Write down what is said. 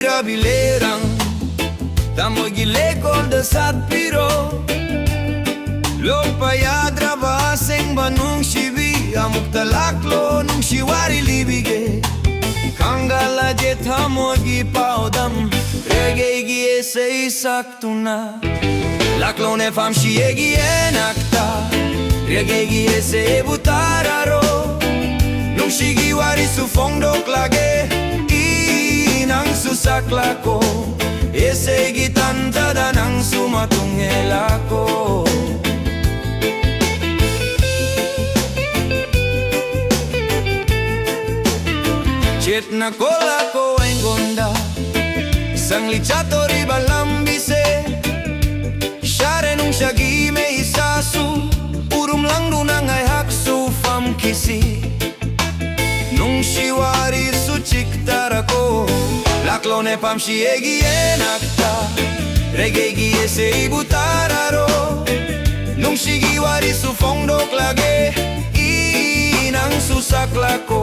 Bilerang tamo gilekol de sat piro Lopaya drava seng banung shibi amuk talaklo nung shiwari libige Kangala je thamo gi paudam rege gi ese saktuna Laklo ne fam shie gi enakta rege gi ese butararo Nung shigi wari su fondo klage nang susaklako ese gitanta da nang sumatungelako Chet na kolako engonda sang lichato ribalambise share nung shagi me isasu urum lang nunang ay haksu fam kisi nung shiwari su chiktarako Laklo ne pam shiegi enakta regegi ese ibutararo nung shigi wari su fondo klage inang susaklako